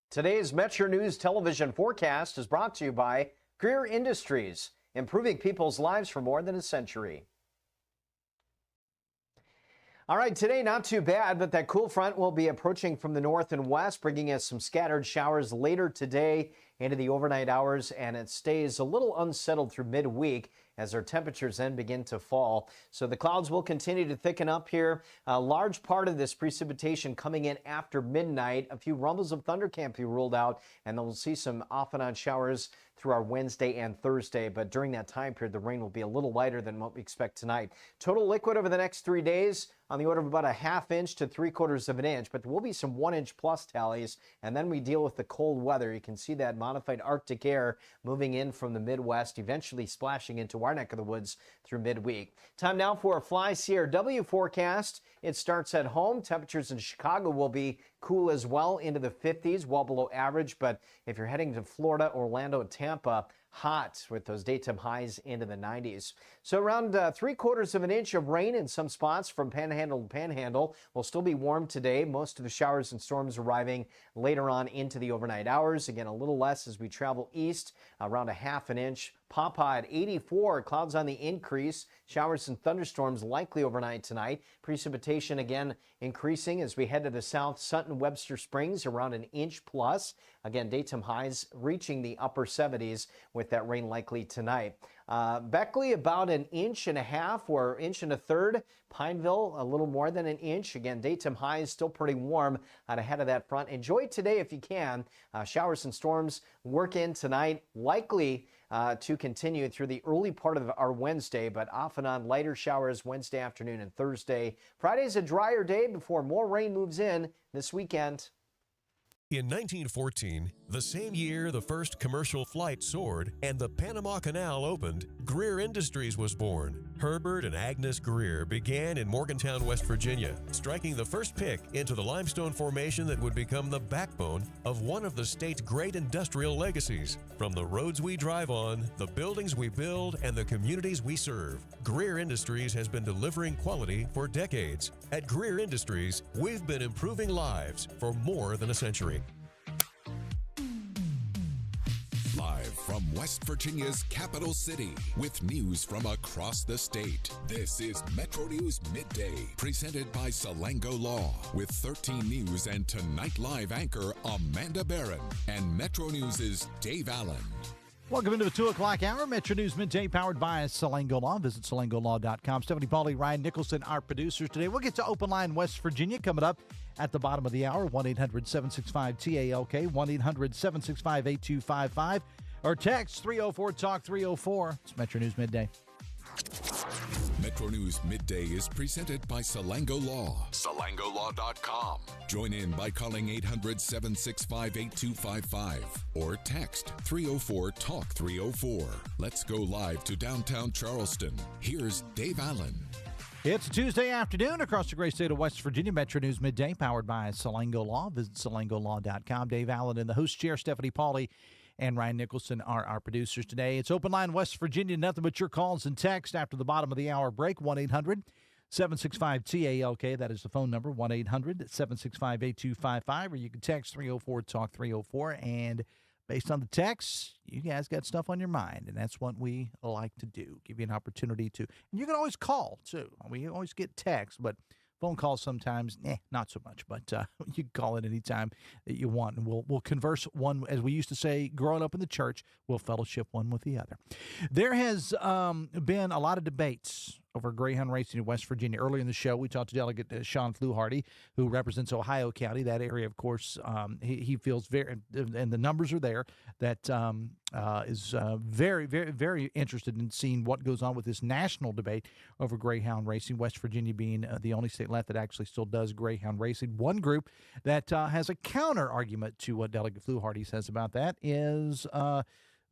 Today's Metro News television forecast is brought to you by Greer Industries, improving people's lives for more than a century. All right, today not too bad, but that cool front will be approaching from the north and west, bringing us some scattered showers later today into the overnight hours, and it stays a little unsettled through midweek as our temperatures then begin to fall. So the clouds will continue to thicken up here. A large part of this precipitation coming in after midnight. A few rumbles of thunder can't be ruled out, and then we'll see some off and on showers through our Wednesday and Thursday. But during that time period, the rain will be a little lighter than what we expect tonight. Total liquid over the next 3 days on the order of about a ½ inch to 3/4 of an inch, but there will be some 1 inch plus tallies, and then we deal with the cold weather. You can see that modified Arctic air moving in from the Midwest, eventually splashing into our neck of the woods through midweek. Time now for a Fly CRW forecast. It starts at home. Temperatures in Chicago will be cool as well, into the 50s, well below average. But if you're heading to Florida, Orlando, Tampa, hot with those daytime highs into the 90s. So around 3/4 of an inch of rain in some spots from Panhandle to Panhandle. Will still be warm today. Most of the showers and storms arriving later on into the overnight hours. Again, a little less as we travel east, around a ½ an inch. Pawpaw at 84, clouds on the increase. Showers and thunderstorms likely overnight tonight. Precipitation again increasing as we head to the south. Sutton, Webster Springs around an inch plus. Again, daytime highs reaching the upper 70s with that rain likely tonight. Beckley about an inch and a half or inch and a third. Pineville a little more than an inch. Again, daytime highs still pretty warm out ahead of that front. Enjoy today if you can. Showers and storms work in tonight, likely to continue through the early part of our Wednesday, but off and on lighter showers Wednesday afternoon and Thursday. Friday's a drier day before more rain moves in this weekend. In 1914, the same year the first commercial flight soared and the Panama Canal opened, Greer Industries was born. Herbert and Agnes Greer began in Morgantown, West Virginia, striking the first pick into the limestone formation that would become the backbone of one of the state's great industrial legacies. From the roads we drive on, the buildings we build, and the communities we serve, Greer Industries has been delivering quality for decades. At Greer Industries, we've been improving lives for more than a century. Live from West Virginia's capital city with news from across the state. This is Metro News Midday, presented by Salango Law with 13 News and Tonight Live anchor Amanda Barron and Metro News' Dave Allen. Welcome into the 2 o'clock hour. Metro News Midday powered by Salango Law. Visit salangolaw.com. Stephanie Pauly, Ryan Nicholson, our producers today. We'll get to Open Line West Virginia coming up at the bottom of the hour. 1-800-765-TALK, 1-800-765-8255, or text 304-TALK-304. It's Metro News Midday. Metro News Midday is presented by Salango Law. SalangoLaw.com. Join in by calling 800-765-8255 or text 304-TALK-304. Let's go live to downtown Charleston. Here's Dave Allen. It's a Tuesday afternoon across the great state of West Virginia. Metro News Midday powered by Salango Law. Visit salangolaw.com. Dave Allen in the host chair. Stephanie Pauly and Ryan Nicholson are our producers today. It's Open Line West Virginia. Nothing but your calls and text after the bottom of the hour break. 1-800-765-TALK. That is the phone number, 1-800-765-8255. Or you can text 304-TALK-304. And based on the text, you guys got stuff on your mind, and that's what we like to do, give you an opportunity to. And you can always call, too. We always get texts, but phone calls sometimes, not so much. But you can call it any time that you want, and we'll converse one, as we used to say growing up in the church, we'll fellowship one with the other. There has been a lot of debates over Greyhound racing in West Virginia. Earlier in the show, we talked to Delegate Sean Fluharty, who represents Ohio County. That area, of course, he feels very, and the numbers are there, that is very, very, very interested in seeing what goes on with this national debate over Greyhound racing, West Virginia being the only state left that actually still does Greyhound racing. One group that has a counter argument to what Delegate Fluharty says about that is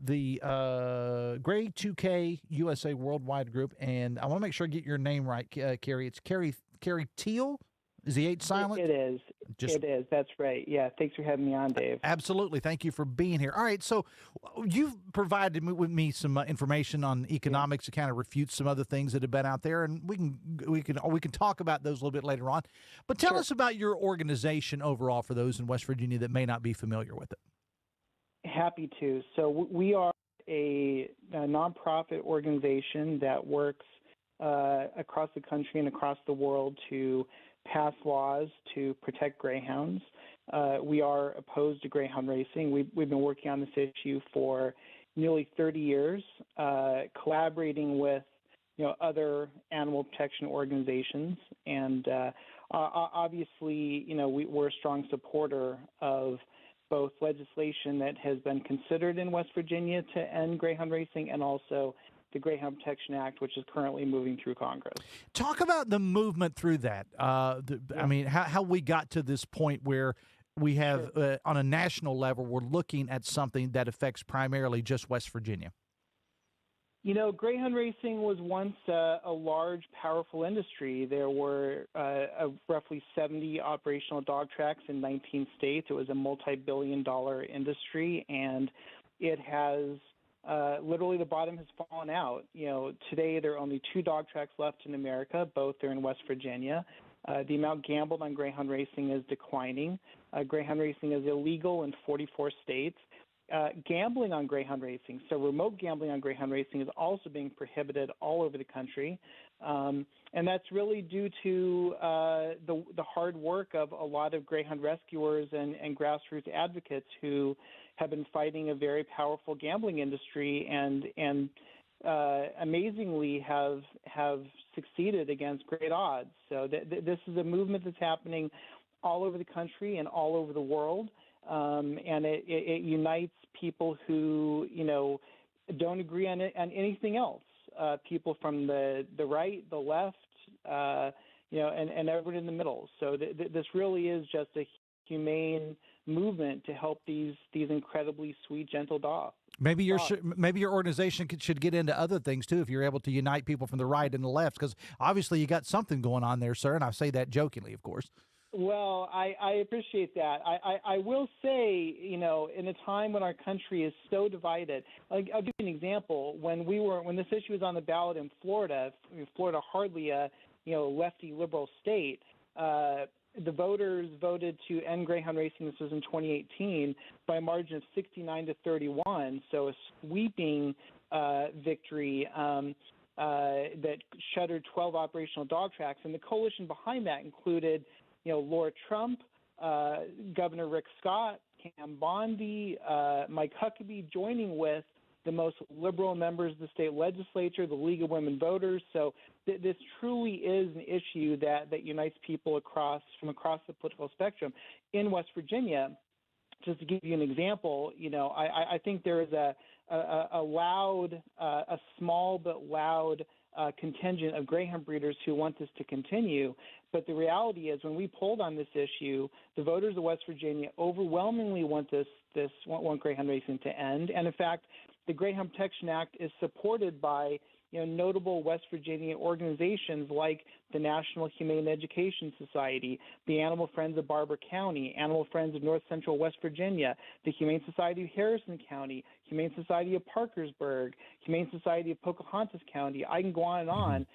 the Grey 2K USA Worldwide Group, and I want to make sure I get your name right, Carey. It's Carey Thiel. Is the H silent? It is. Just It is. That's right. Yeah. Thanks for having me on, Dave. absolutely. Thank you for being here. All right. So you've provided with me some information on economics to kind of refute some other things that have been out there, and we can talk about those a little bit later on. But tell Sure. us about your organization overall for those in West Virginia that may not be familiar with it. Happy to. So we are a nonprofit organization that works across the country and across the world to pass laws to protect greyhounds. We are opposed to greyhound racing. We've been working on this issue for nearly 30 years, collaborating with other animal protection organizations, and obviously we're a strong supporter of both legislation that has been considered in West Virginia to end greyhound racing and also the Greyhound Protection Act, which is currently moving through Congress. Talk about the movement through that. I mean, how we got to this point where we have, on a national level, we're looking at something that affects primarily just West Virginia. Greyhound racing was once a large, powerful industry. There were roughly 70 operational dog tracks in 19 states. It was a multi-billion-dollar industry, and it has literally the bottom has fallen out. Today there are only 2 dog tracks left in America. Both are in West Virginia. The amount gambled on greyhound racing is declining. Greyhound racing is illegal in 44 states. Gambling on greyhound racing, so remote gambling on greyhound racing, is also being prohibited all over the country. And that's really due to the hard work of a lot of greyhound rescuers and grassroots advocates who have been fighting a very powerful gambling industry and amazingly have succeeded against great odds. So this is a movement that's happening all over the country and all over the world. And it unites people who, don't agree on anything else. People from the right, the left, and everyone in the middle. So this really is just a humane movement to help these incredibly sweet, gentle dogs. Maybe your organization should get into other things too, if you're able to unite people from the right and the left, because obviously you got something going on there, sir. And I say that jokingly, of course. Well, I appreciate that. I will say, in a time when our country is so divided, I'll give you an example. When this issue was on the ballot in Florida, Florida hardly a lefty liberal state, the voters voted to end greyhound racing. This was in 2018 by a margin of 69-31, so a sweeping victory that shuttered 12 operational dog tracks. And the coalition behind that included Laura Trump, Governor Rick Scott, Cam Bondi, Mike Huckabee, joining with the most liberal members of the state legislature, the League of Women Voters. So this truly is an issue that unites people from across the political spectrum. In West Virginia, just to give you an example, I think there is a small but loud contingent of greyhound breeders who want this to continue. But the reality is, when we polled on this issue, the voters of West Virginia overwhelmingly want greyhound racing to end. And in fact, the Greyhound Protection Act is supported by notable West Virginia organizations like the National Humane Education Society, the Animal Friends of Barber County, Animal Friends of North Central West Virginia, the Humane Society of Harrison County, Humane Society of Parkersburg, Humane Society of Pocahontas County. I can go on and on.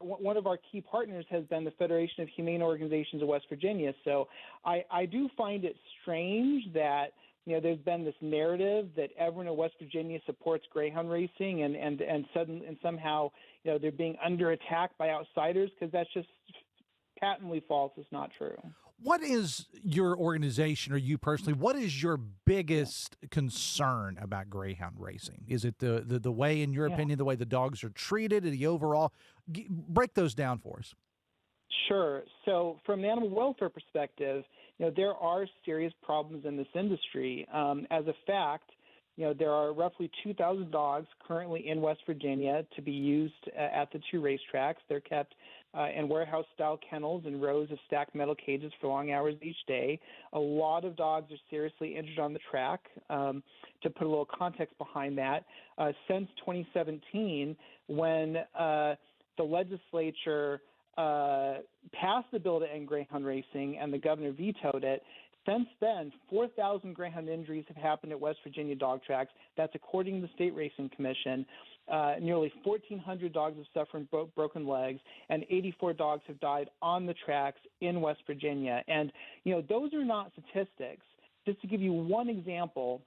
One of our key partners has been the Federation of Humane Organizations of West Virginia. So I do find it strange that there's been this narrative that everyone in West Virginia supports greyhound racing, and somehow they're being under attack by outsiders, because that's just patently false. It's not true. What is your organization, or you personally, what is your biggest concern about greyhound racing? Is it the way, in your opinion, the way the dogs are treated, or the overall? Break those down for us. Sure. So from an animal welfare perspective, there are serious problems in this industry. As a fact, there are roughly 2,000 dogs currently in West Virginia to be used at the 2 racetracks. They're kept in warehouse-style kennels and rows of stacked metal cages for long hours each day. A lot of dogs are seriously injured on the track. To put a little context behind that, since 2017, when the legislature passed the bill to end greyhound racing, and the governor vetoed it. Since then, 4,000 greyhound injuries have happened at West Virginia dog tracks. That's according to the State Racing Commission. Nearly 1,400 dogs have suffered broken legs, and 84 dogs have died on the tracks in West Virginia. And, those are not statistics. Just to give you one example,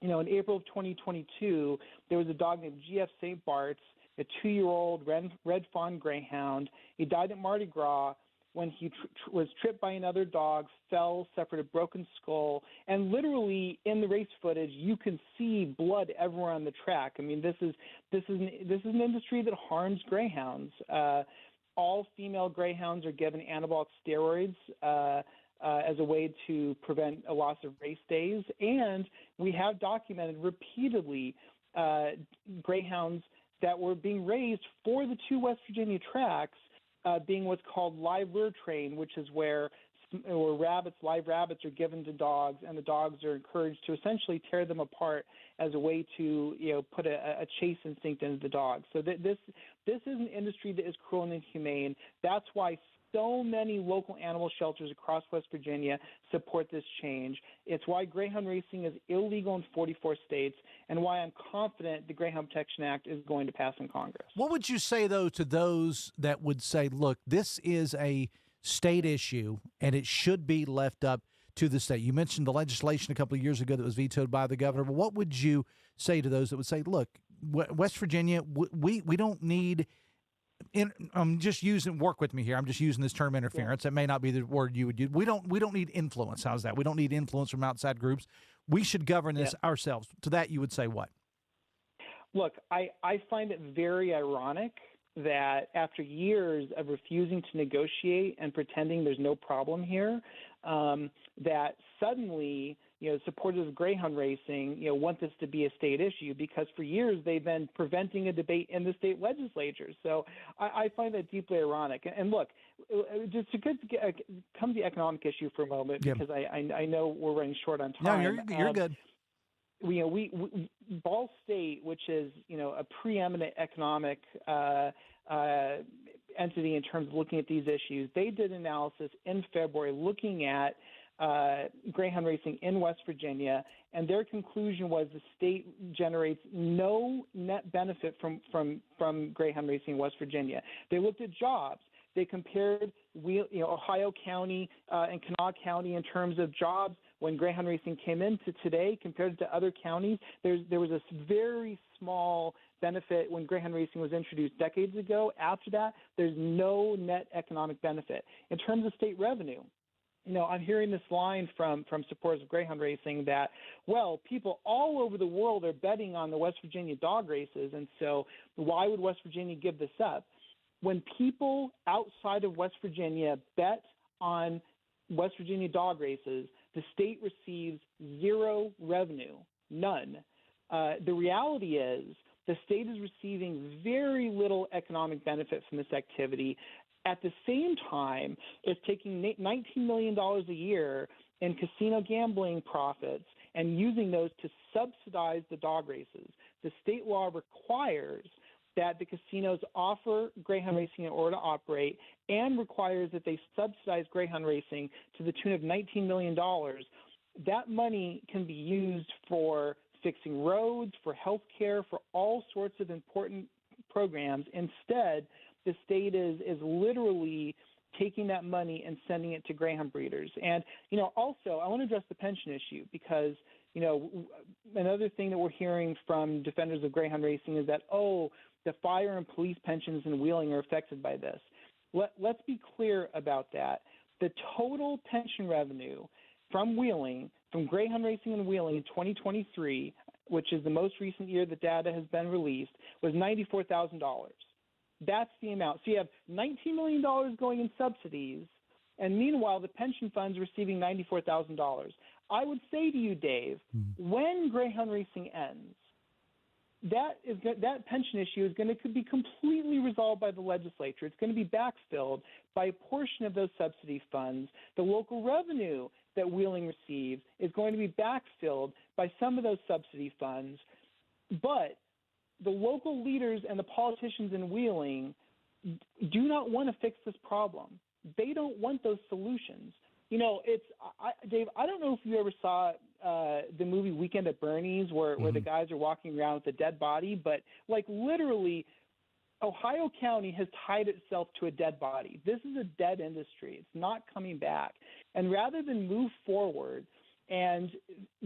in April of 2022, there was a dog named G.F. St. Bart's, a 2-year-old red fawn greyhound. He died at Mardi Gras when he was tripped by another dog, fell, suffered a broken skull, and literally in the race footage, you can see blood everywhere on the track. I mean, this is an industry that harms greyhounds. All female greyhounds are given anabolic steroids as a way to prevent a loss of race days, and we have documented repeatedly greyhounds that were being raised for the 2 West Virginia tracks being what's called live lure train, which is where live rabbits are given to dogs, and the dogs are encouraged to essentially tear them apart as a way to, put a chase instinct into the dog. So this is an industry that is cruel and inhumane. That's why so many local animal shelters across West Virginia support this change. It's why greyhound racing is illegal in 44 states, and why I'm confident the Greyhound Protection Act is going to pass in Congress. What would you say, though, to those that would say, look, this is a state issue and it should be left up to the state? You mentioned the legislation a couple of years ago that was vetoed by the governor. But what would you say to those that would say, look, West Virginia, we don't need – I'm just using, work with me here, I'm just using this term interference. That may not be the word you would use. We don't need influence. How's that? We don't need influence from outside groups. We should govern this ourselves. To that, you would say what? Look, I find it very ironic that after years of refusing to negotiate and pretending there's no problem here, that suddenly, supporters of greyhound racing, want this to be a state issue, because for years they've been preventing a debate in the state legislature. So I find that deeply ironic. And look, just to come to the economic issue for a moment, because I know we're running short on time. No, you're good. We Ball State, which is a preeminent economic entity in terms of looking at these issues, they did analysis in February looking at greyhound racing in West Virginia, and their conclusion was the state generates no net benefit from greyhound racing in West Virginia. They looked at jobs. They compared Ohio County and Kanawha County in terms of jobs when greyhound racing came into today compared to other counties. There was a very small benefit when greyhound racing was introduced decades ago. After that, there's no net economic benefit. In terms of state revenue, I'm hearing this line from supporters of greyhound racing that, well, people all over the world are betting on the West Virginia dog races, and so why would West Virginia give this up? When people outside of West Virginia bet on West Virginia dog races, the state receives zero revenue, none. The reality is the state is receiving very little economic benefit from this activity. At the same time, it's taking $19 million a year in casino gambling profits and using those to subsidize the dog races. The state law requires that the casinos offer greyhound racing in order to operate, and requires that they subsidize greyhound racing to the tune of $19 million. That money can be used for fixing roads, for health care, for all sorts of important programs. Instead, the state is literally taking that money and sending it to greyhound breeders. And, also I want to address the pension issue, because, another thing that we're hearing from defenders of greyhound racing is that, the fire and police pensions in Wheeling are affected by this. Let's be clear about that. The total pension revenue from Wheeling, from greyhound racing in Wheeling in 2023, which is the most recent year the data has been released, was $94,000. That's the amount. So you have $19 million going in subsidies, and meanwhile the pension fund's receiving $94,000. I would say to you, Dave, when greyhound racing ends, that pension issue is going to be completely resolved by the legislature. It's going to be backfilled by a portion of those subsidy funds. The local revenue that Wheeling receives is going to be backfilled by some of those subsidy funds. But the local leaders and the politicians in Wheeling do not want to fix this problem. They don't want those solutions. Dave, I don't know if you ever saw the movie Weekend at Bernie's where the guys are walking around with a dead body, but like literally Ohio County has tied itself to a dead body. This is a dead industry. It's not coming back. And rather than move forward and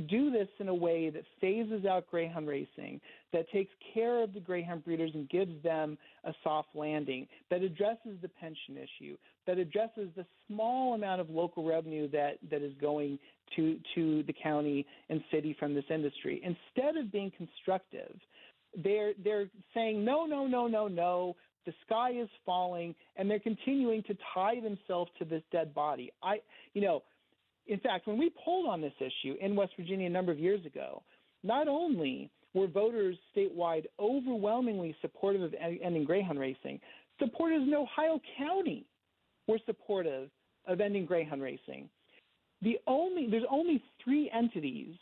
do this in a way that phases out greyhound racing, that takes care of the greyhound breeders and gives them a soft landing, that addresses the pension issue, that addresses the small amount of local revenue that is going to the county and city from this industry. Instead of being constructive, they're saying, no, the sky is falling, and they're continuing to tie themselves to this dead body. In fact, when we polled on this issue in West Virginia a number of years ago, not only were voters statewide overwhelmingly supportive of ending greyhound racing, supporters in Ohio County were supportive of ending greyhound racing. There's only 3 entities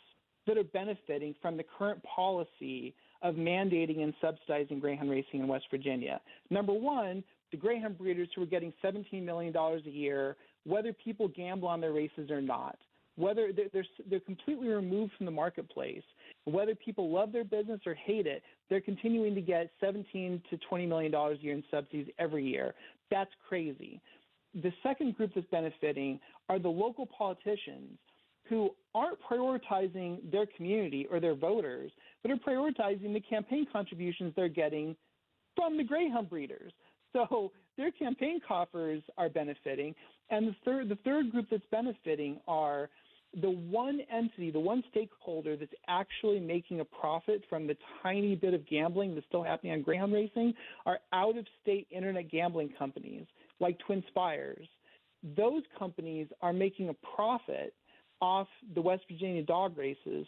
that are benefiting from the current policy of mandating and subsidizing greyhound racing in West Virginia. Number one, the greyhound breeders who are getting $17 million a year, whether people gamble on their races or not, whether they're completely removed from the marketplace, whether people love their business or hate it, they're continuing to get $17 to $20 million a year in subsidies every year. That's crazy. The second group that's benefiting are the local politicians who aren't prioritizing their community or their voters, but are prioritizing the campaign contributions they're getting from the greyhound breeders. So their campaign coffers are benefiting. And the third group that's benefiting are the one entity, the one stakeholder that's actually making a profit from the tiny bit of gambling that's still happening on greyhound racing are out-of-state internet gambling companies like Twin Spires. Those companies are making a profit off the West Virginia dog races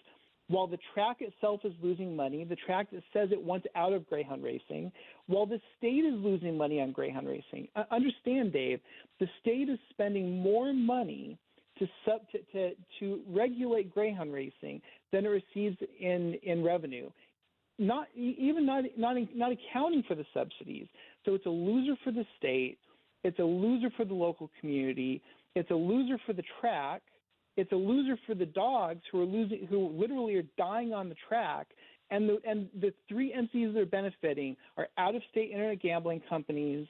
while the track itself is losing money, the track that says it wants out of greyhound racing, while the state is losing money on greyhound racing. Understand, Dave, the state is spending more money to regulate greyhound racing than it receives in revenue, not accounting for the subsidies. So it's a loser for the state, it's a loser for the local community, it's a loser for the track, it's a loser for the dogs who literally are dying on the track. And the 3 entities that are benefiting are out-of-state internet gambling companies,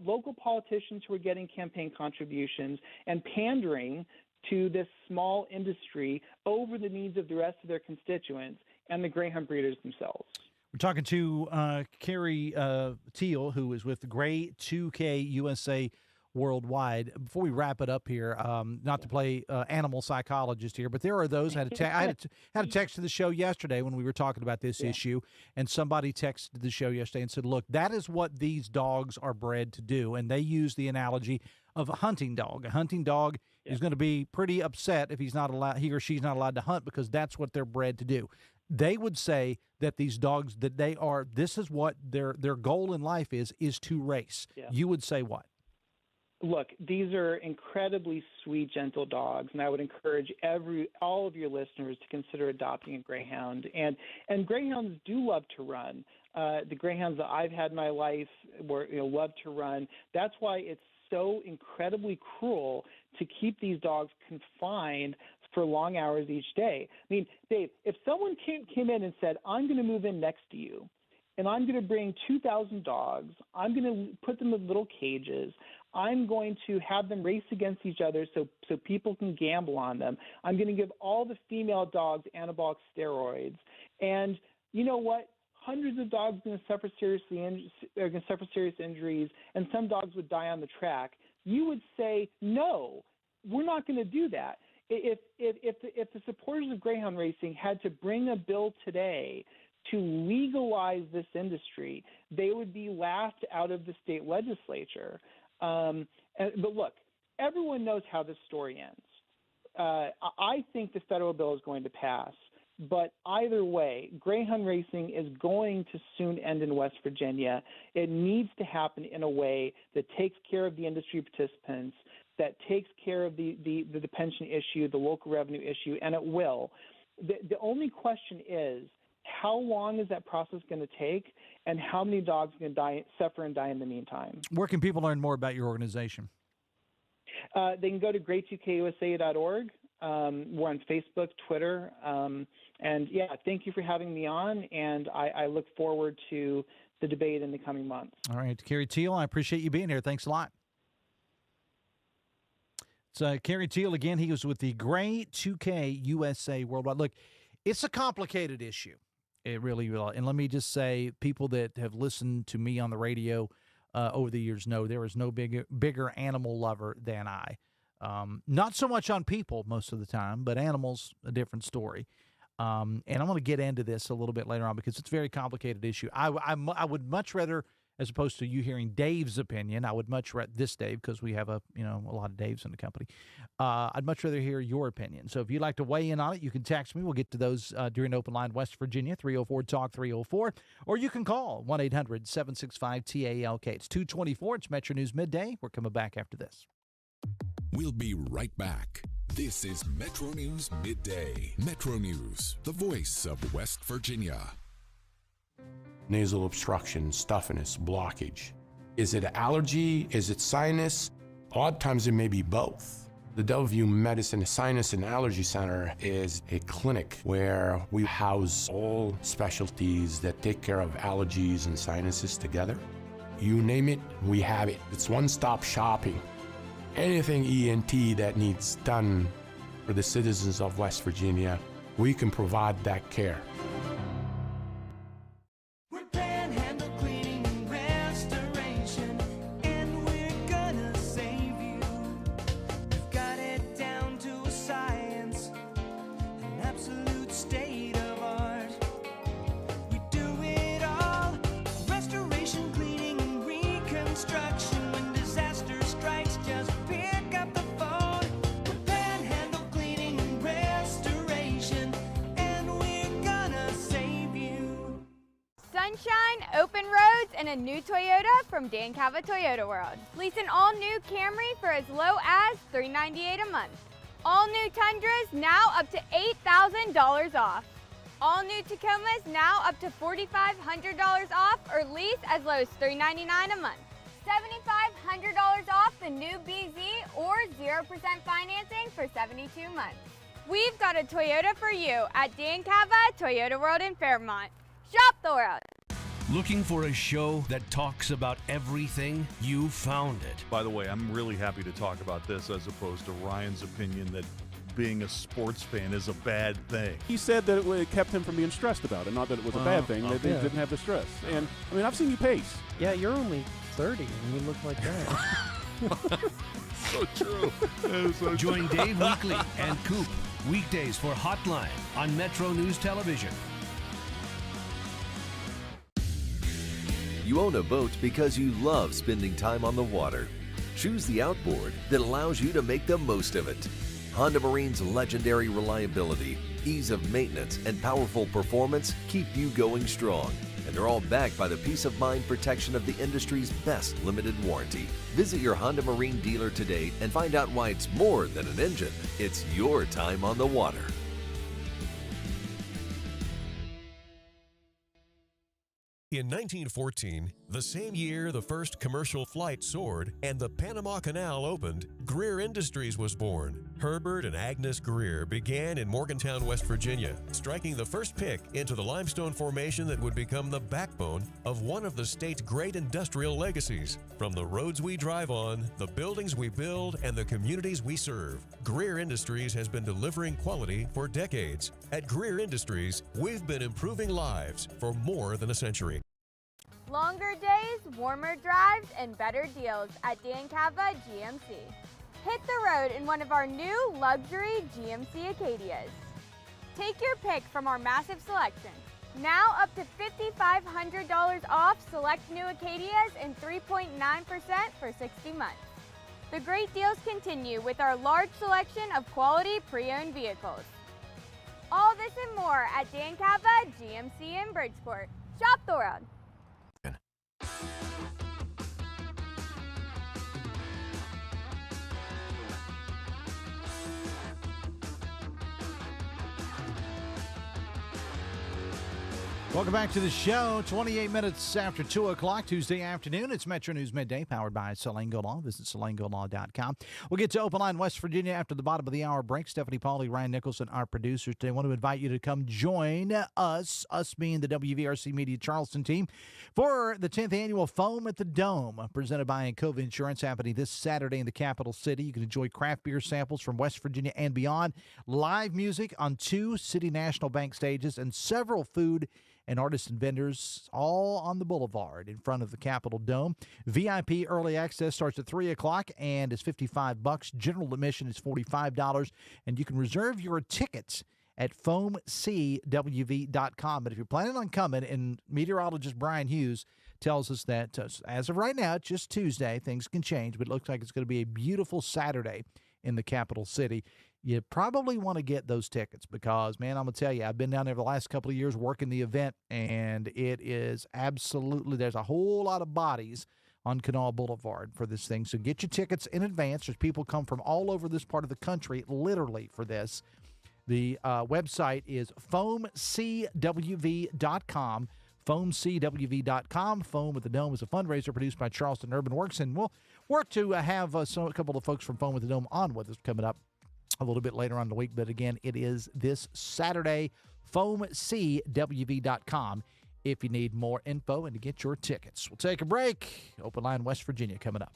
local politicians who are getting campaign contributions and pandering to this small industry over the needs of the rest of their constituents and the greyhound breeders themselves. We're talking to Carey Thiel, who is with the Gray 2K USA Worldwide. Before we wrap it up here, not to play animal psychologist here, but there are those. I had a text to the show yesterday when we were talking about this issue, and somebody texted the show yesterday and said, look, that is what these dogs are bred to do. And they use the analogy of a hunting dog. A hunting dog is going to be pretty upset if he or she's not allowed to hunt, because that's what they're bred to do. They would say that these dogs, this is what their goal in life is to race. Yeah. You would say what? Look, these are incredibly sweet, gentle dogs, and I would encourage all of your listeners to consider adopting a greyhound. And greyhounds do love to run. The greyhounds that I've had in my life love to run. That's why it's so incredibly cruel to keep these dogs confined for long hours each day. I mean, Dave, if someone came in and said, I'm going to move in next to you, and I'm going to bring 2,000 dogs, I'm going to put them in little cages, I'm going to have them race against each other so people can gamble on them, I'm going to give all the female dogs anabolic steroids, and you know what? Hundreds of dogs are going to suffer serious injuries, and some dogs would die on the track. You would say, no, we're not going to do that. If the supporters of greyhound racing had to bring a bill today to legalize this industry, they would be laughed out of the state legislature. But look, everyone knows how this story ends. I think the federal bill is going to pass. But either way, greyhound racing is going to soon end in West Virginia. It needs to happen in a way that takes care of the industry participants, that takes care of the pension issue, the local revenue issue, and it will. The only question is, how long is that process going to take, and how many dogs are going to suffer and die in the meantime? Where can people learn more about your organization? They can go to great2kusa.org. We're on Facebook, Twitter, and yeah, thank you for having me on, and I look forward to the debate in the coming months. All right, Carey Thiel, I appreciate you being here. Thanks a lot. It's Carey Thiel again. He was with the Grey2K USA Worldwide. Look, it's a complicated issue. It really will. And let me just say, people that have listened to me on the radio over the years know there is no bigger animal lover than I. Not so much on people most of the time, but animals, a different story. And I'm going to get into this a little bit later on because it's a very complicated issue. I would much rather, as opposed to you hearing Dave's opinion, I would much rather this Dave, because we have a lot of Daves in the company. I'd much rather hear your opinion. So if you'd like to weigh in on it, you can text me. We'll get to those during Open Line West Virginia, 304-TALK-304. Or you can call 1-800-765-TALK. It's 2:24. It's Metro News Midday. We're coming back after this. We'll be right back. This is Metro News Midday. Metro News, the voice of West Virginia. Nasal obstruction, stuffiness, blockage. Is it allergy? Is it sinus? A lot of times it may be both. The Delview Medicine Sinus and Allergy Center is a clinic where we house all specialties that take care of allergies and sinuses together. You name it, we have it. It's one-stop shopping. Anything ENT that needs done for the citizens of West Virginia, we can provide that care. Sunshine, open roads, and a new Toyota from Dan Cava Toyota World. Lease an all-new Camry for as low as $398 a month. All new Tundras now up to $8,000 off. All new Tacomas now up to $4,500 off, or lease as low as $399 a month. $7,500 off the new BZ or 0% financing for 72 months. We've got a Toyota for you at Dan Cava Toyota World in Fairmont. Shop the world. Looking for a show that talks about everything? You found it. By the way, I'm really happy to talk about this as opposed to Ryan's opinion that being a sports fan is a bad thing. He said that it kept him from being stressed about it, not that it was a bad thing, that they didn't have the stress. And, I mean, I've seen you pace. Yeah, you're only 30 and you look like that. So true. So Join Dave Weekly and Coop weekdays for Hotline on Metro News Television. You own a boat because you love spending time on the water. Choose the outboard that allows you to make the most of it. Honda Marine's legendary reliability, ease of maintenance, and powerful performance keep you going strong. And they're all backed by the peace of mind protection of the industry's best limited warranty. Visit your Honda Marine dealer today and find out why it's more than an engine. It's your time on the water. In 1914, the same year the first commercial flight soared and the Panama Canal opened, Greer Industries was born. Herbert and Agnes Greer began in Morgantown, West Virginia, striking the first pick into the limestone formation that would become the backbone of one of the state's great industrial legacies. From the roads we drive on, the buildings we build, and the communities we serve, Greer Industries has been delivering quality for decades. At Greer Industries, we've been improving lives for more than a century. Longer days, warmer drives, and better deals at Dan Cava GMC. Hit the road in one of our new luxury GMC Acadias. Take your pick from our massive selection. Now up to $5,500 off select new Acadias and 3.9% for 60 months. The great deals continue with our large selection of quality pre-owned vehicles. All this and more at Dan Cava GMC in Bridgeport. Shop the world. Welcome back to the show. 28 minutes after 2 o'clock Tuesday afternoon. It's Metro News Midday, powered by Salango Law. Visit salangolaw.com. We'll get to Open Line West Virginia after the bottom of the hour break. Stephanie Pauly, Ryan Nicholson, our producers today. I want to invite you to come join us being the WVRC Media Charleston team, for the 10th annual Foam at the Dome, presented by Encova Insurance, happening this Saturday in the capital city. You can enjoy craft beer samples from West Virginia and beyond, live music on 2 City National Bank stages, and several food and artists and vendors all on the boulevard in front of the Capitol Dome. VIP early access starts at 3 o'clock and is $55. General admission is $45, and you can reserve your tickets at foamcwv.com. But if you're planning on coming, and meteorologist Brian Hughes tells us that as of right now, it's just Tuesday. Things can change, but it looks like it's going to be a beautiful Saturday in the capital city. You probably want to get those tickets because, man, I'm going to tell you, I've been down there the last couple of years working the event, and it is absolutely, there's a whole lot of bodies on Canal Boulevard for this thing. So get your tickets in advance. There's people come from all over this part of the country, literally, for this. The website is foamcwv.com. foamcwv.com. Foam at the Dome is a fundraiser produced by Charleston Urban Works, and we'll work to have a couple of folks from Foam at the Dome on with us coming up a little bit later on in the week. But again, it is this Saturday, foamcwv.com, if you need more info and to get your tickets. We'll take a break. Open Line West Virginia coming up.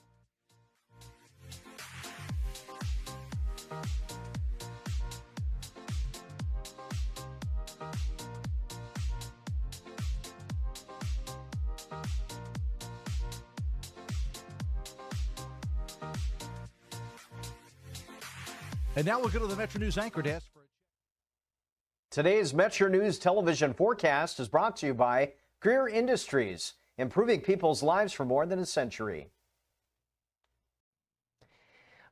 And now we'll go to the Metro News Anchor Desk. Today's Metro News television forecast is brought to you by Greer Industries, improving people's lives for more than a century.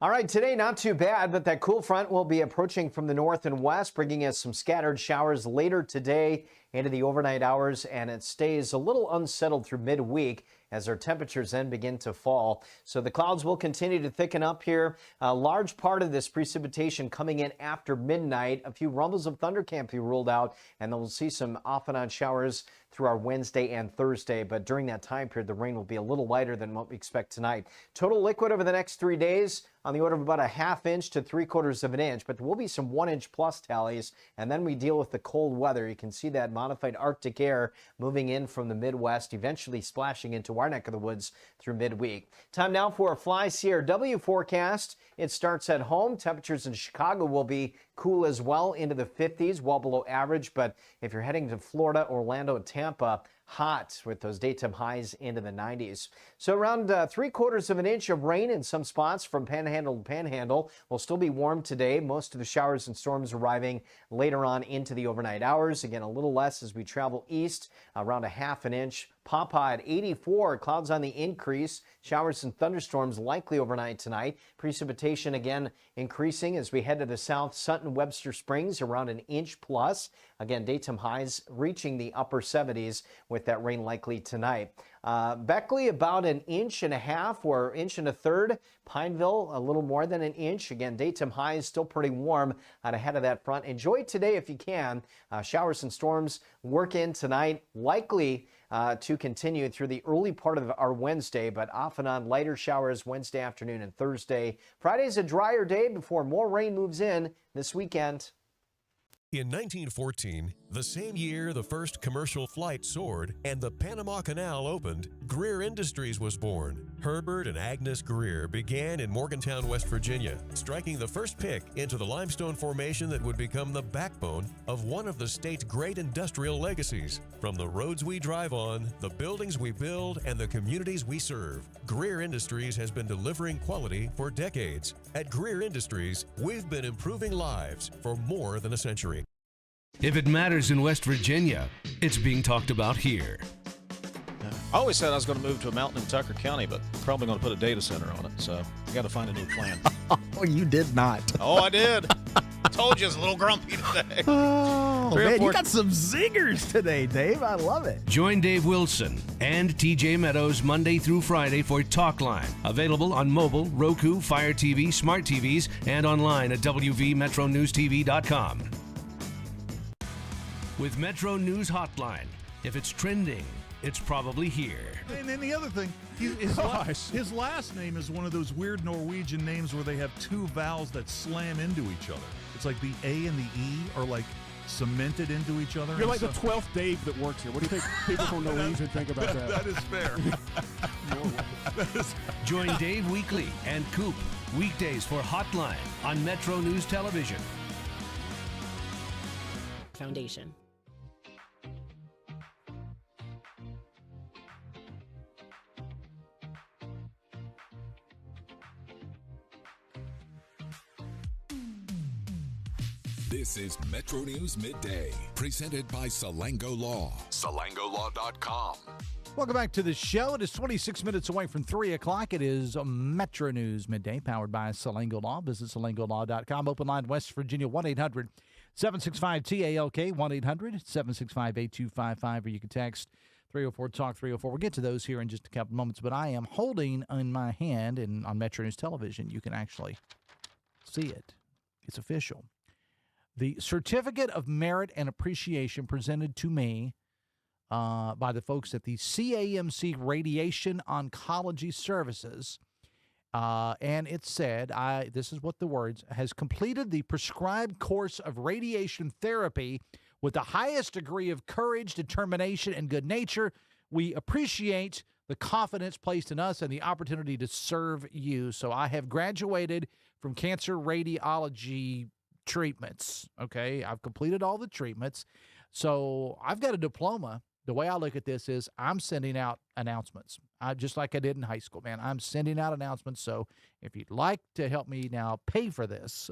All right, today not too bad, but that cool front will be approaching from the north and west, bringing us some scattered showers later today into the overnight hours, and it stays a little unsettled through midweek as our temperatures then begin to fall. So the clouds will continue to thicken up here. A large part of this precipitation coming in after midnight. A few rumbles of thunder can't be ruled out, and then we'll see some off and on showers through our Wednesday and Thursday. But during that time period, the rain will be a little lighter than what we expect tonight. Total liquid over the next 3 days on the order of about a ½ inch to 3/4 of an inch, but there will be some 1 inch plus tallies, and then we deal with the cold weather. You can see that modified Arctic air moving in from the Midwest, eventually splashing into our neck of the woods through midweek. Time now for a Fly CRW forecast. It starts at home. Temperatures in Chicago will be cool as well, into the 50s, well below average. But if you're heading to Florida, Orlando, Tampa, hot with those daytime highs into the 90s. So around 3/4 of an inch of rain in some spots from Panhandle to Panhandle. Will still be warm today. Most of the showers and storms arriving later on into the overnight hours. Again, a little less as we travel east, around a ½ an inch. Pawpaw at 84, clouds on the increase. Showers and thunderstorms likely overnight tonight. Precipitation again increasing as we head to the south. Sutton, Webster Springs around an inch plus. Again, daytime highs reaching the upper 70s with that rain likely tonight. Beckley about an inch and a half or inch and a third. Pineville a little more than an inch. Again, daytime highs still pretty warm out ahead of that front. Enjoy today if you can. Showers and storms work in tonight, likely to continue through the early part of our Wednesday, but off and on lighter showers Wednesday afternoon and Thursday. Friday's a drier day before more rain moves in this weekend. In 1914, the same year the first commercial flight soared and the Panama Canal opened, Greer Industries was born. Herbert and Agnes Greer began in Morgantown, West Virginia, striking the first pick into the limestone formation that would become the backbone of one of the state's great industrial legacies. From the roads we drive on, the buildings we build, and the communities we serve, Greer Industries has been delivering quality for decades. At Greer Industries, we've been improving lives for more than a century. If it matters in West Virginia, it's being talked about here. I always said I was going to move to a mountain in Tucker County, but probably going to put a data center on it, so I got to find a new plan. Oh, you did not. Oh, I did. I told you I was a little grumpy today. Oh, man, you got some zingers today, Dave. I love it. Join Dave Wilson and TJ Meadows Monday through Friday for Talkline. Available on mobile, Roku, Fire TV, smart TVs, and online at WVMetroNewsTV.com. With Metro News Hotline, If it's trending, it's probably here. And then the other thing, his last name is one of those weird Norwegian names where they have two vowels that slam into each other. It's like the A and the E are like cemented into each other. You're like the 12th Dave that works here. What do you think people from Norwegian think about that? That is fair. Join Dave Weekly and Coop weekdays for Hotline on Metro News Television. Foundation. This is Metro News Midday, presented by Salango Law. SalangoLaw.com. Welcome back to the show. It is 26 minutes away from 3 o'clock. It is Metro News Midday, powered by Salango Law. Visit SalangoLaw.com. Open line West Virginia, 1-800-765-TALK, 1-800-765-8255, or you can text 304-TALK-304. We'll get to those here in just a couple moments, but I am holding in my hand, and on Metro News Television, you can actually see it. It's official. The Certificate of Merit and Appreciation presented to me by the folks at the CAMC Radiation Oncology Services. And it said, this is what the words, has completed the prescribed course of radiation therapy with the highest degree of courage, determination, and good nature. We appreciate the confidence placed in us and the opportunity to serve you. So I have graduated from cancer radiology treatments. Okay, I've completed all the treatments. So I've got a diploma. The way I look at this is I'm sending out announcements. Just like I did in high school, man. I'm sending out announcements. So if you'd like to help me now pay for this,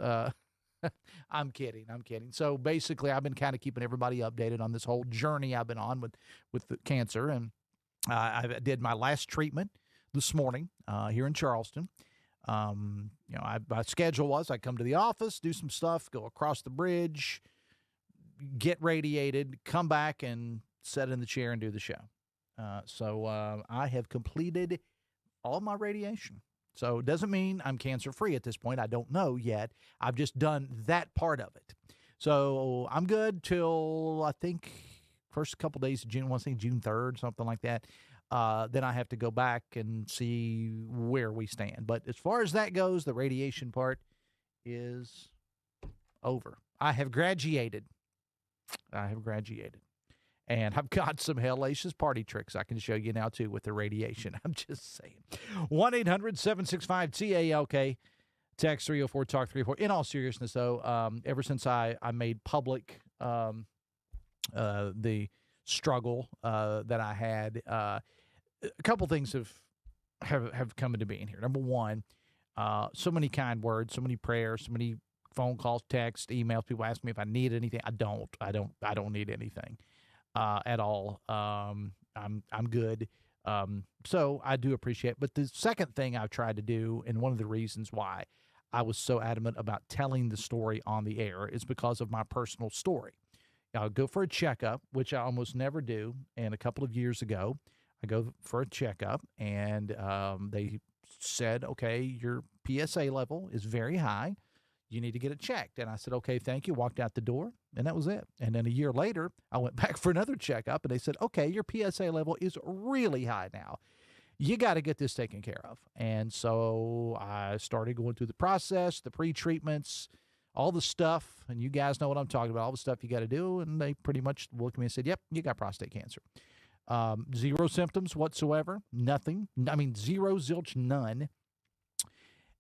I'm kidding. So basically, I've been kind of keeping everybody updated on this whole journey I've been on with the cancer. And I did my last treatment this morning here in Charleston. My schedule was I come to the office, do some stuff, go across the bridge, get radiated, come back and sit in the chair and do the show. So I have completed all my radiation. So it doesn't mean I'm cancer-free at this point. I don't know yet. I've just done that part of it. So I'm good till, I think, first couple days of June. I want to say June 3rd, something like that. Then I have to go back and see where we stand. But as far as that goes, the radiation part is over. I have graduated. And I've got some hellacious party tricks I can show you now, too, with the radiation. I'm just saying. 1-800-765-TALK. Text 304-TALK-304. In all seriousness, though, ever since I made public the struggle that I had, a couple things have come into being here. Number one, so many kind words, so many prayers, so many phone calls, texts, emails. People ask me if I need anything. I don't need anything at all. I'm good. So I do appreciate. But the second thing I've tried to do, and one of the reasons why I was so adamant about telling the story on the air, is because of my personal story. I'll go for a checkup, which I almost never do. And a couple of years ago, I go for a checkup, and they said, okay, your PSA level is very high. You need to get it checked. And I said, okay, thank you. Walked out the door, and that was it. And then a year later, I went back for another checkup, and they said, okay, your PSA level is really high now. You got to get this taken care of. And so I started going through the process, the pre-treatments, all the stuff, and you guys know what I'm talking about, all the stuff you got to do, and they pretty much looked at me and said, yep, you got prostate cancer. Zero symptoms whatsoever, nothing. I mean, zero, zilch, none.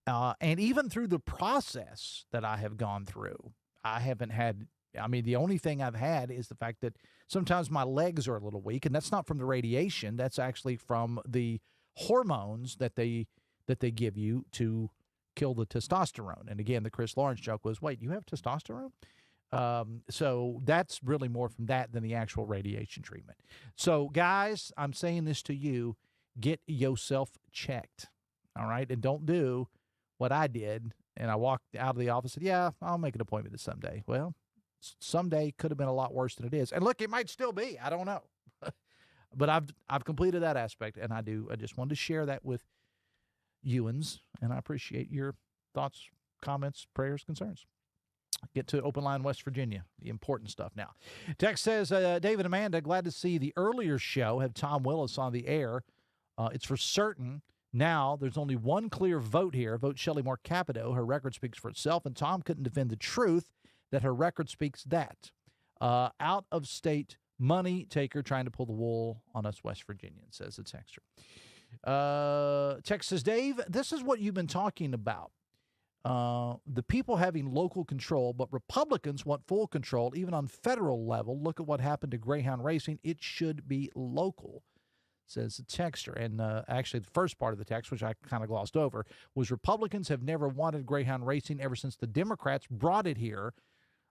And even through the process that I have gone through, I haven't had, the only thing I've had is the fact that sometimes my legs are a little weak, and that's not from the radiation. That's actually from the hormones that they give you to kill the testosterone. And again, the Chris Lawrence joke was, wait, you have testosterone? So that's really more from that than the actual radiation treatment. So guys, I'm saying this to you, get yourself checked. All right. And don't do what I did. And I walked out of the office and said, yeah, I'll make an appointment someday. Well, someday could have been a lot worse than it is. And look, it might still be, I don't know, but I've completed that aspect, and I just wanted to share that with Ewans, and I appreciate your thoughts, comments, prayers, concerns. Get to Open Line West Virginia, the important stuff now. Text says, David and Amanda, glad to see the earlier show have Tom Willis on the air. It's for certain. Now, there's only one clear vote here. Vote Shelley Moore Capito. Her record speaks for itself, and Tom couldn't defend the truth that her record speaks that. Out-of-state money taker trying to pull the wool on us West Virginians, says the texter. Text says, Dave, this is what you've been talking about. The people having local control, but Republicans want full control, even on federal level. Look at what happened to Greyhound Racing. It should be local, says the texter. And actually, the first part of the text, which I kind of glossed over, was Republicans have never wanted Greyhound Racing ever since the Democrats brought it here.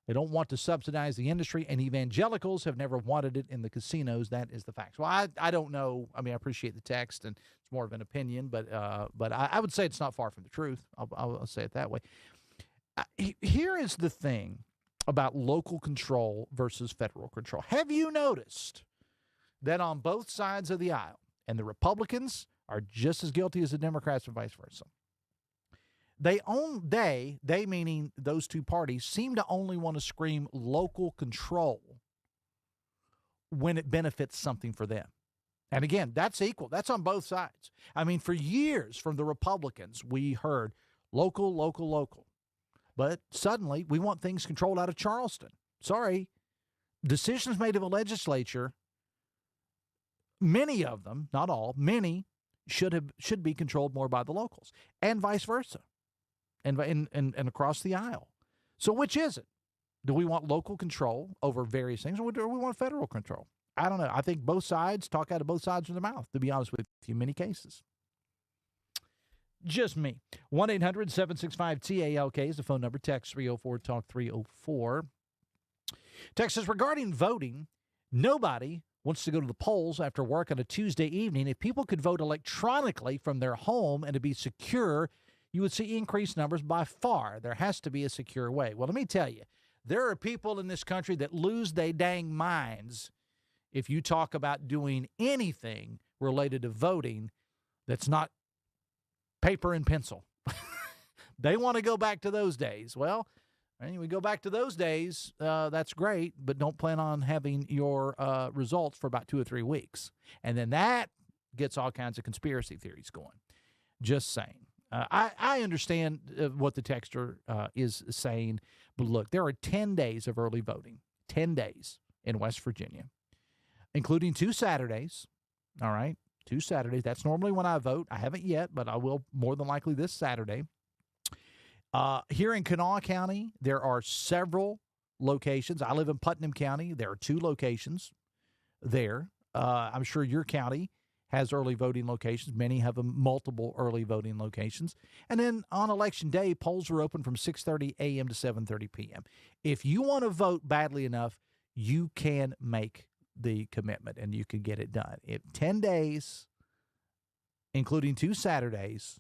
They don't want to subsidize the industry, and evangelicals have never wanted it in the casinos. That is the fact. Well, I don't know. I mean, I appreciate the text, and it's more of an opinion, but I would say it's not far from the truth. I'll say it that way. Here is the thing about local control versus federal control. Have you noticed that on both sides of the aisle, and the Republicans are just as guilty as the Democrats and vice versa, they meaning those two parties, seem to only want to scream local control when it benefits something for them. And again, that's equal. That's on both sides. I mean, for years from the Republicans, we heard local, local, local. But suddenly we want things controlled out of Charleston. Sorry. Decisions made of a legislature, many of them, not all, many should be controlled more by the locals, and vice versa. And across the aisle. So which is it? Do we want local control over various things, or do we want federal control? I don't know. I think both sides talk out of both sides of their mouth, to be honest with you, in many cases. Just me. 1-800-765-TALK is the phone number. Text 304-TALK-304. Text says, regarding voting, nobody wants to go to the polls after work on a Tuesday evening. If people could vote electronically from their home and to be secure, you would see increased numbers by far. There has to be a secure way. Well, let me tell you, there are people in this country that lose their dang minds if you talk about doing anything related to voting that's not paper and pencil. They want to go back to those days. Well, when we go back to those days, that's great, but don't plan on having your results for about 2 or 3 weeks. And then that gets all kinds of conspiracy theories going. Just saying. I understand what the texter is saying, but look, there are 10 days of early voting, 10 days in West Virginia, including 2 Saturdays, all right, 2 Saturdays. That's normally when I vote. I haven't yet, but I will more than likely this Saturday. Here in Kanawha County, there are several locations. I live in Putnam County. There are 2 locations there. I'm sure your county has early voting locations. Many have multiple early voting locations. And then on Election Day, polls are open from 6:30 a.m. to 7:30 p.m. If you want to vote badly enough, you can make the commitment and you can get it done. 10 days, including 2 Saturdays,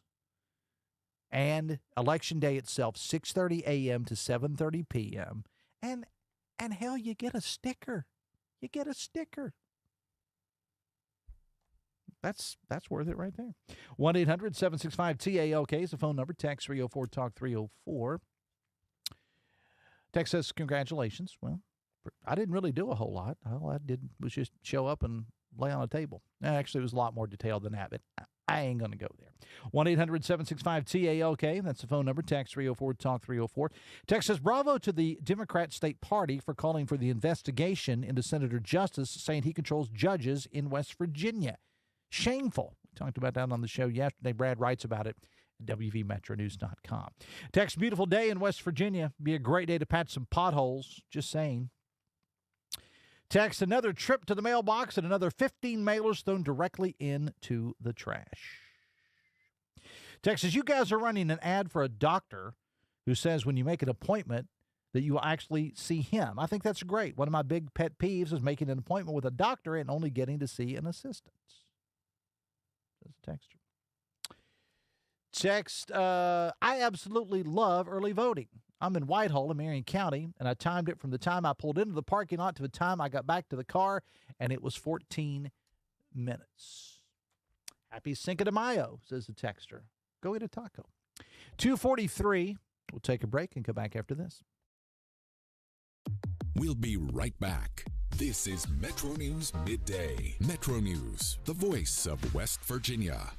and Election Day itself, 6:30 a.m. to 7:30 p.m. And hell, you get a sticker. You get a sticker. That's worth it right there. 1-800-765-TALK is the phone number. Text 304-TALK-304. Text says, congratulations. Well, I didn't really do a whole lot. All I did was just show up and lay on a table. Actually, it was a lot more detailed than that, but I ain't going to go there. 1-800-765-TALK. That's the phone number. Text 304-TALK-304. Text says, bravo to the Democrat State Party for calling for the investigation into Senator Justice, saying he controls judges in West Virginia. Shameful. We talked about that on the show yesterday. Brad writes about it at WVMetroNews.com. Text, beautiful day in West Virginia. Be a great day to patch some potholes. Just saying. Text, another trip to the mailbox and another 15 mailers thrown directly into the trash. Text says, you guys are running an ad for a doctor who says when you make an appointment that you will actually see him. I think that's great. One of my big pet peeves is making an appointment with a doctor and only getting to see an assistant. Says the texter. Text, I absolutely love early voting. I'm in Whitehall in Marion County, and I timed it from the time I pulled into the parking lot to the time I got back to the car, and it was 14 minutes. Happy Cinco de Mayo, says the texter. Go eat a taco. 2:43. We'll take a break and come back after this. We'll be right back. This is Metro News Midday. Metro News, the voice of West Virginia.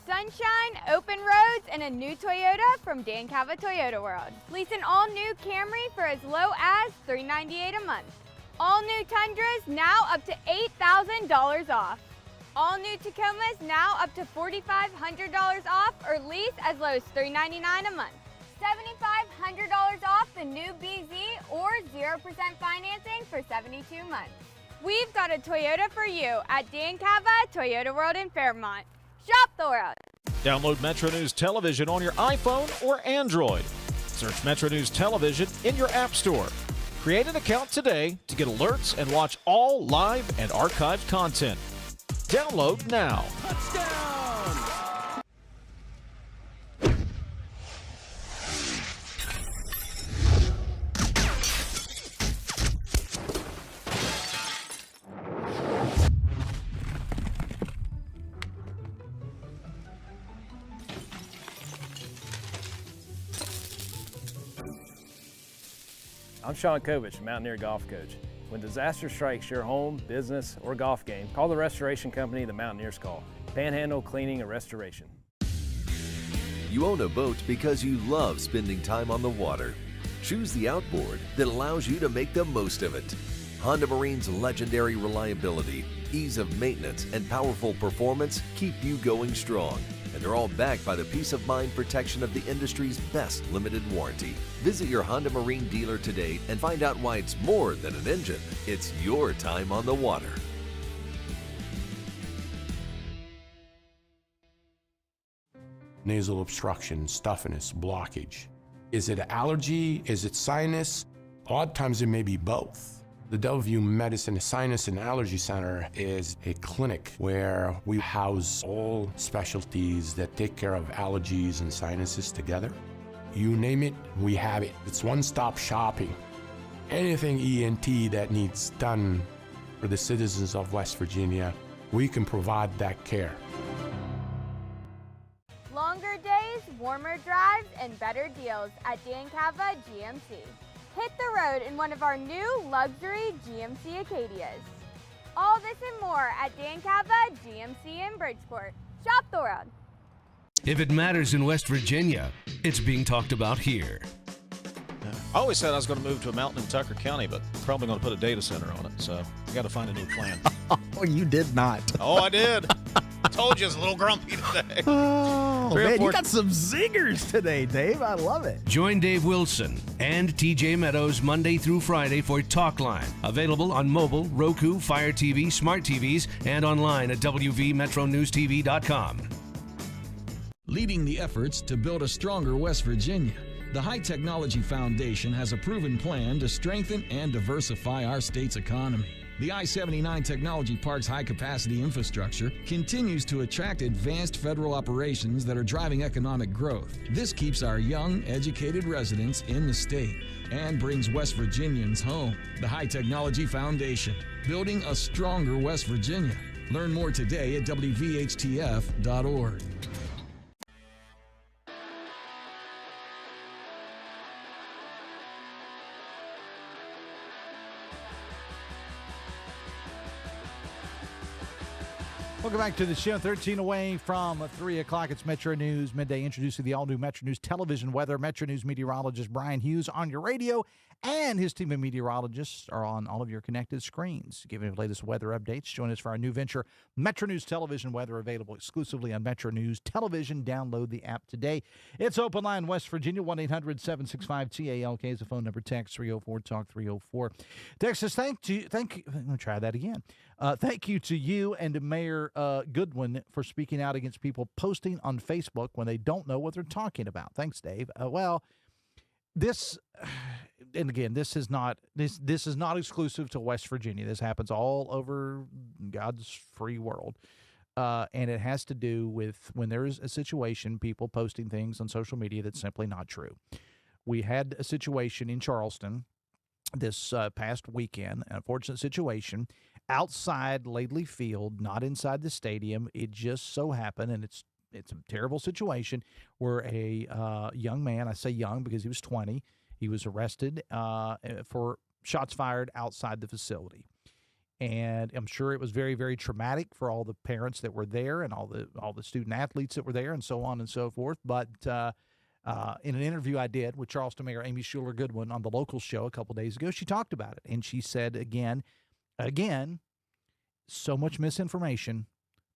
Sunshine, open roads, and a new Toyota from Dan Cava Toyota World. Lease an all-new Camry for as low as $398 a month. All new Tundras now up to $8,000 off. All new Tacomas now up to $4,500 off or lease as low as $399 a month. $7,500 off the new BZ or 0% financing for 72 months. We've got a Toyota for you at Dan Cava Toyota World in Fairmont. Shop the world. Download Metro News Television on your iPhone or Android. Search Metro News Television in your app store. Create an account today to get alerts and watch all live and archived content. Download now. I'm Sean Kovich, Mountaineer Golf Coach. When disaster strikes your home, business, or golf game, call the restoration company the Mountaineers call. Panhandle Cleaning and Restoration. You own a boat because you love spending time on the water. Choose the outboard that allows you to make the most of it. Honda Marine's legendary reliability, ease of maintenance, and powerful performance keep you going strong. And they're all backed by the peace of mind protection of the industry's best limited warranty. Visit your Honda Marine dealer today and find out why it's more than an engine. It's your time on the water. Nasal obstruction, stuffiness, blockage. Is it allergy? Is it sinus? Odd times it may be both. The Delview Medicine Sinus and Allergy Center is a clinic where we house all specialties that take care of allergies and sinuses together. You name it, we have it. It's one-stop shopping. Anything ENT that needs done for the citizens of West Virginia, we can provide that care. Longer days, warmer drives, and better deals at Dan Cava GMC. Hit the road in one of our new luxury GMC Acadias. All this and more at Dan Cava GMC in Bridgeport. Shop the world. If it matters in West Virginia, it's being talked about here. I always said I was going to move to a mountain in Tucker County, but probably going to put a data center on it, so I got to find a new plan. Oh, you did not. Oh, I did. Told you I was a little grumpy today. Oh, man, you got some zingers today, Dave. I love it. Join Dave Wilson and TJ Meadows Monday through Friday for Talk Line. Available on mobile, Roku, Fire TV, smart TVs, and online at WVMetroNewsTV.com. Leading the efforts to build a stronger West Virginia, the High Technology Foundation has a proven plan to strengthen and diversify our state's economy. The I-79 Technology Park's high-capacity infrastructure continues to attract advanced federal operations that are driving economic growth. This keeps our young, educated residents in the state and brings West Virginians home. The High Technology Foundation, building a stronger West Virginia. Learn more today at WVHTF.org. Welcome back to the show. 13 away from 3 o'clock. It's Metro News Midday, introducing the all-new Metro News television weather. Metro News meteorologist Brian Hughes on your radio, and his team of meteorologists are on all of your connected screens, giving you the latest weather updates. Join us for our new venture, Metro News television weather, available exclusively on Metro News Television. Download the app today. It's Open Line West Virginia, 1-800-765-TALK is the phone number. Text 304-TALK 304. Texas, thank you. I'm going to try that again. Thank you to you and to Mayor Goodwin for speaking out against people posting on Facebook when they don't know what they're talking about. Thanks, Dave. This, and again, this is not exclusive to West Virginia. This happens all over God's free world. And it has to do with when there's a situation, people posting things on social media that's simply not true. We had a situation in Charleston this past weekend, an unfortunate situation, outside Laidley Field, not inside the stadium. It just so happened, and it's a terrible situation, where a young man, I say young because he was 20, He was arrested for shots fired outside the facility. And I'm sure it was very, very traumatic for all the parents that were there and all the student athletes that were there and so on and so forth. But in an interview I did with Charleston Mayor Amy Schuler Goodwin on the local show a couple days ago, she talked about it. And she said, again, so much misinformation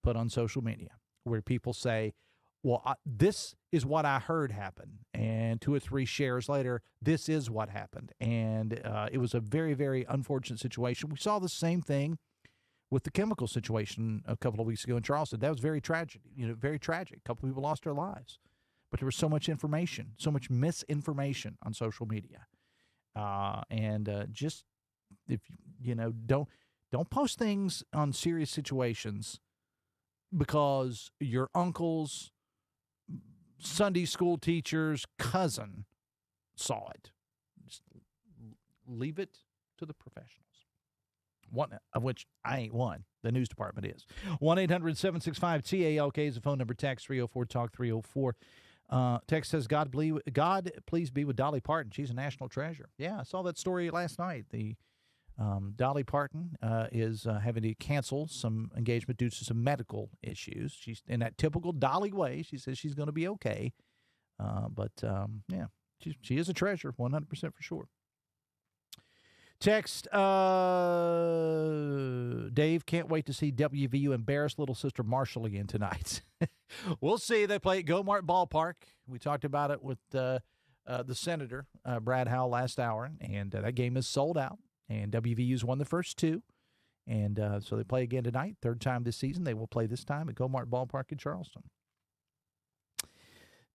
put on social media where people say, well, this is what I heard happen. And 2 or 3 shares later, this is what happened. And it was a very, very unfortunate situation. We saw the same thing with the chemical situation a couple of weeks ago in Charleston. That was very tragic. Very tragic. A couple of people lost their lives. But there was so much information, so much misinformation on social media. Just if don't post things on serious situations because your uncle's Sunday school teacher's cousin saw it. Just leave it to the professionals. One of which I ain't one. The news department is. 1-800-765-TALK is the phone number. Text 304-TALK 304. Text says, God please be with Dolly Parton. She's a national treasure. Yeah, I saw that story last night. The Dolly Parton is having to cancel some engagement due to some medical issues. She's in that typical Dolly way. She says she's going to be okay. Yeah, she is a treasure, 100% for sure. Text, Dave, can't wait to see WVU embarrass little sister Marshall again tonight. We'll see. They play at Go-Mart Ballpark. We talked about it with the senator, Brad Howell, last hour, and that game is sold out. And WVU's won the first 2. And so they play again tonight, 3rd time this season. They will play this time at Go-Mart Ballpark in Charleston.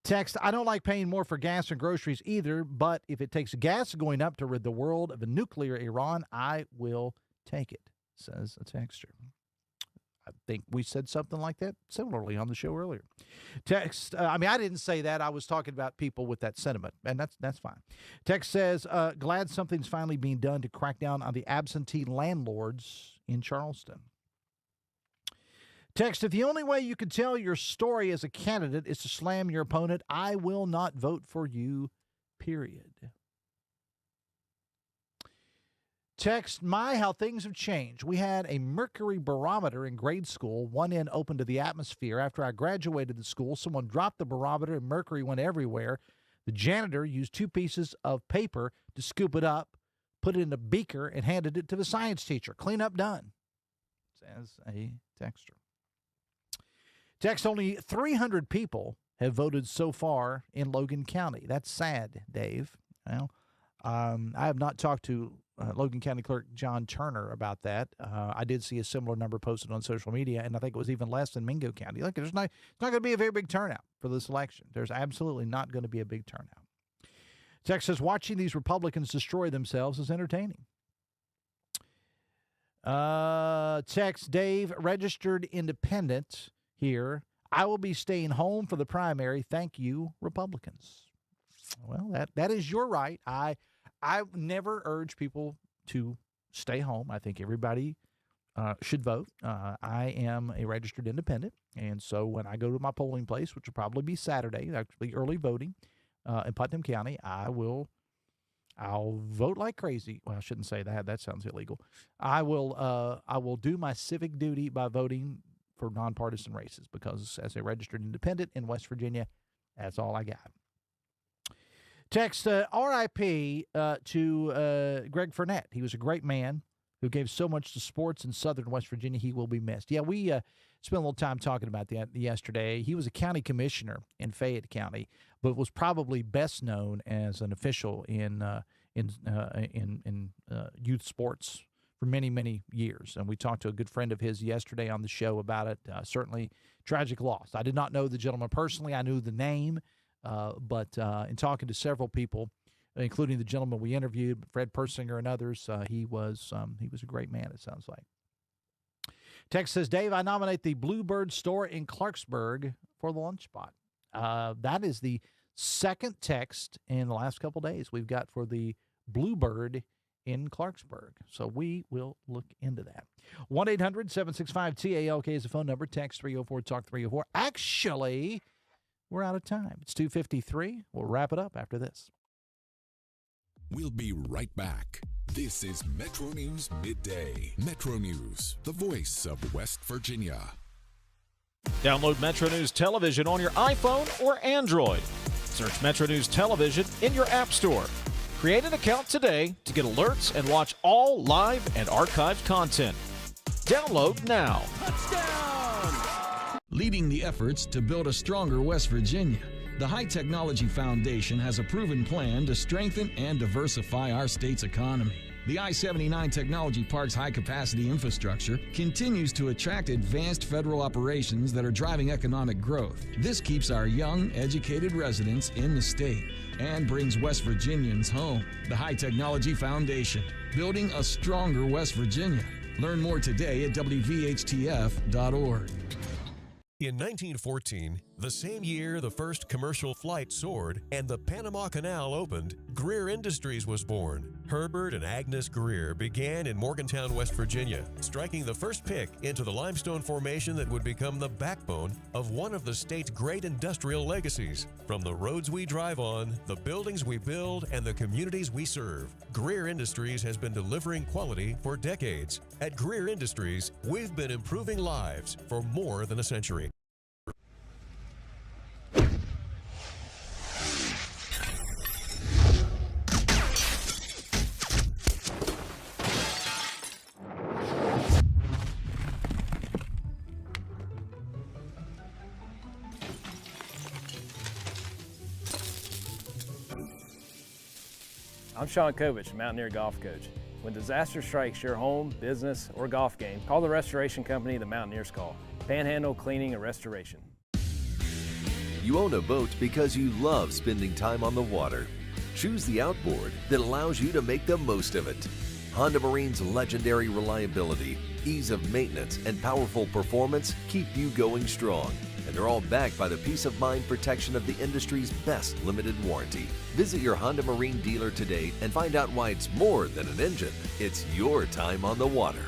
Text, I don't like paying more for gas and groceries either, but if it takes gas going up to rid the world of a nuclear Iran, I will take it, says a texter. I think we said something like that similarly on the show earlier. Text, I didn't say that. I was talking about people with that sentiment, and that's fine. Text says, glad something's finally being done to crack down on the absentee landlords in Charleston. Text, if the only way you can tell your story as a candidate is to slam your opponent, I will not vote for you, period. Text, how things have changed. We had a mercury barometer in grade school, one end open to the atmosphere. After I graduated the school, someone dropped the barometer and mercury went everywhere. The janitor used 2 pieces of paper to scoop it up, put it in a beaker, and handed it to the science teacher. Cleanup done, says a texter. Text, only 300 people have voted so far in Logan County. That's sad, Dave. Well, I have not talked to Logan County Clerk John Turner about that. I did see a similar number posted on social media, and I think it was even less than Mingo County. Look, it's not going to be a very big turnout for this election. There's absolutely not going to be a big turnout. Text says, watching these Republicans destroy themselves is entertaining. Text, Dave, registered independent here. I will be staying home for the primary. Thank you, Republicans. Well, that is your right. I never urge people to stay home. I think everybody should vote. I am a registered independent, and so when I go to my polling place, which will probably be Saturday, actually early voting in Putnam County, I'll vote like crazy. Well, I shouldn't say that. That sounds illegal. I will do my civic duty by voting for nonpartisan races, because as a registered independent in West Virginia, that's all I got. Text, RIP to Greg Fournette. He was a great man who gave so much to sports in southern West Virginia. He will be missed. Yeah, we spent a little time talking about that yesterday. He was a county commissioner in Fayette County, but was probably best known as an official in youth sports for many, many years. And we talked to a good friend of his yesterday on the show about it. Certainly tragic loss. I did not know the gentleman personally. I knew the name, but in talking to several people, including the gentleman we interviewed, Fred Persinger and others, he was a great man, it sounds like. Text says, Dave, I nominate the Bluebird store in Clarksburg for the lunch spot. That is the second text in the last couple days we've got for the Bluebird in Clarksburg. So we will look into that. 1-800-765-TALK is the phone number. Text 304-TALK-304. Actually, we're out of time. It's 2:53. We'll wrap it up after this. We'll be right back. This is Metro News Midday. Metro News, the voice of West Virginia. Download Metro News Television on your iPhone or Android. Search Metro News Television in your App Store. Create an account today to get alerts and watch all live and archived content. Download now. Leading the efforts to build a stronger West Virginia, the High Technology Foundation has a proven plan to strengthen and diversify our state's economy. The I-79 Technology Park's high-capacity infrastructure continues to attract advanced federal operations that are driving economic growth. This keeps our young, educated residents in the state and brings West Virginians home. The High Technology Foundation, building a stronger West Virginia. Learn more today at WVHTF.org. In 1914, the same year the first commercial flight soared and the Panama Canal opened, Greer Industries was born. Herbert and Agnes Greer began in Morgantown, West Virginia, striking the first pick into the limestone formation that would become the backbone of one of the state's great industrial legacies. From the roads we drive on, the buildings we build, and the communities we serve, Greer Industries has been delivering quality for decades. At Greer Industries, we've been improving lives for more than a century. I'm Sean Kovich, Mountaineer Golf Coach. When disaster strikes your home, business, or golf game, call the restoration company the Mountaineers call. Panhandle Cleaning and Restoration. You own a boat because you love spending time on the water. Choose the outboard that allows you to make the most of it. Honda Marine's legendary reliability, ease of maintenance, and powerful performance keep you going strong. And they're all backed by the peace of mind protection of the industry's best limited warranty. Visit your Honda Marine dealer today and find out why it's more than an engine. It's your time on the water.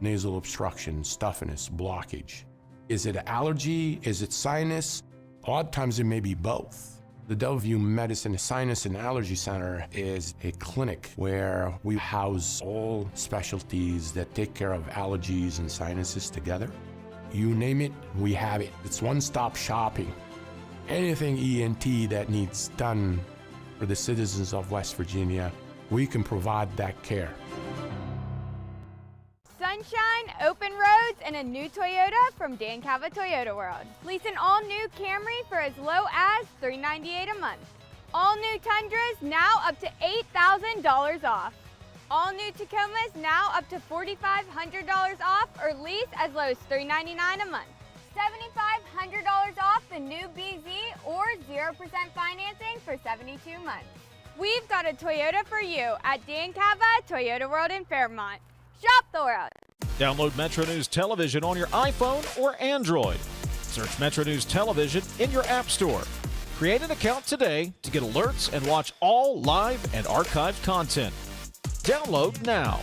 Nasal obstruction, stuffiness, blockage. Is it allergy? Is it sinus? A lot of times it may be both. The Delview Medicine Sinus and Allergy Center is a clinic where we house all specialties that take care of allergies and sinuses together. You name it, we have it. It's one-stop shopping. Anything ENT that needs done for the citizens of West Virginia, we can provide that care. Sunshine, open roads, and a new Toyota from Dan Cava Toyota World. Lease an all-new Camry for as low as $398 a month. All new Tundras now up to $8,000 off. All new Tacomas now up to $4,500 off or lease as low as $399 a month. $7,500 off the new BZ or 0% financing for 72 months. We've got a Toyota for you at Dan Cava Toyota World in Fairmont. Shop the world. Download Metro News Television on your iPhone or Android. Search Metro News Television in your App Store. Create an account today to get alerts and watch all live and archived content. Download now.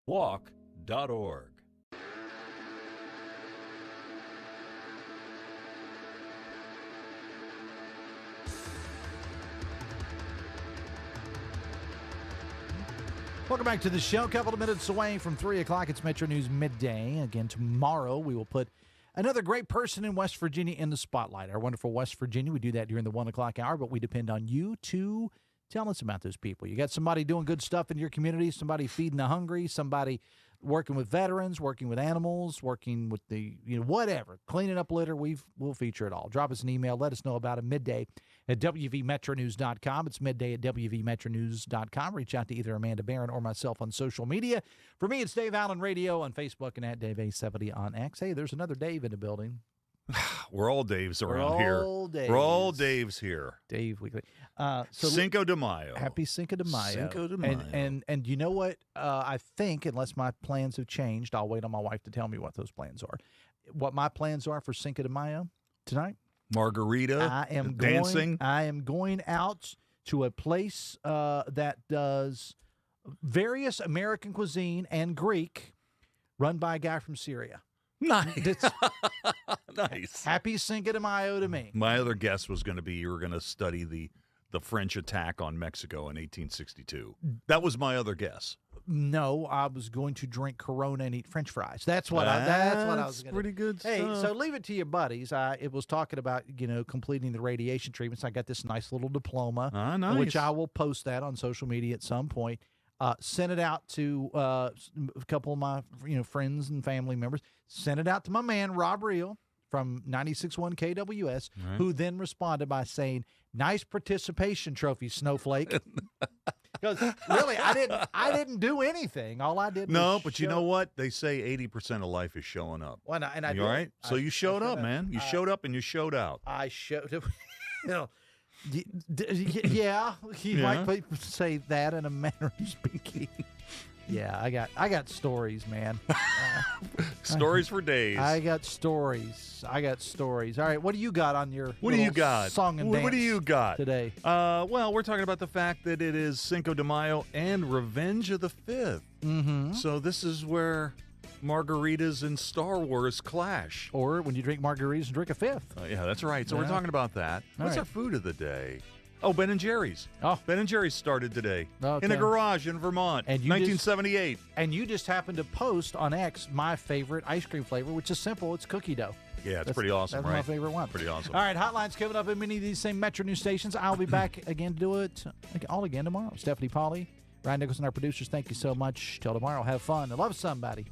Walk.org. Welcome back to the show. A couple of minutes away from 3 o'clock. It's Metro News Midday. Again, tomorrow we will put another great person in West Virginia in the spotlight. Our wonderful West Virginia. We do that during the 1 o'clock hour, but we depend on you to tell us about those people. You got somebody doing good stuff in your community, somebody feeding the hungry, somebody working with veterans, working with animals, working with the, whatever, cleaning up litter. We'll feature it all. Drop us an email. Let us know about it midday at WVMetroNews.com. It's midday at WVMetroNews.com. Reach out to either Amanda Barron or myself on social media. For me, it's Dave Allen Radio on Facebook and at Dave A70 on X. Hey, there's another Dave in the building. We're all Daves around here. We're all Daves here. Dave Weekly. Cinco de Mayo. Happy Cinco de Mayo. Cinco de Mayo. And you know what? I think, unless my plans have changed, I'll wait on my wife to tell me what those plans are. What my plans are for Cinco de Mayo tonight? Margarita. Dancing. I am going out to a place that does various American cuisine and Greek, run by a guy from Syria. Nice. Nice. Happy Cinco de Mayo to me. My other guess was going to be you were going to study the French attack on Mexico in 1862. That was my other guess. No, I was going to drink Corona and eat French fries. That's what I was going to do. Pretty good Hey, stuff. so leave it to your buddies. It was talking about, completing the radiation treatments. I got this nice little diploma, nice. which I will post that on social media at some point. Sent it out to a couple of my friends and family members. Sent it out to my man, Rob Reel from 96.1 KWS, who then responded by saying, "Nice participation trophy, Snowflake." Because really, I didn't do anything. All I did was but you know what? They say 80% of life is showing up. Well, and I you did. all right? So you showed up, man. You showed up and you showed out. I showed, yeah, you might say that in a manner of speaking. Yeah, I got stories, man. Stories for days. I got stories. All right, what do you got on your What do you got? Song and dance What do you got today? Well, we're talking about the fact that it is Cinco de Mayo and Revenge of the Fifth. Mm-hmm. So this is where margaritas and Star Wars clash. Or when you drink margaritas and drink a fifth. Yeah, that's right. So we're talking about that. All What's right. our food of the day? Oh, Ben & Jerry's. Oh. Ben & Jerry's started today Okay. in a garage in Vermont, And you 1978. And you just happened to post on X my favorite ice cream flavor, which is simple. It's cookie dough. Yeah, it's pretty awesome, That's right? my favorite one. Pretty awesome. All right, Hotline's coming up at many of these same Metro News stations. I'll be back again to do it all again tomorrow. Stephanie Pauly, Ryan Nicholson, our producers, thank you so much. Till tomorrow, have fun and love somebody.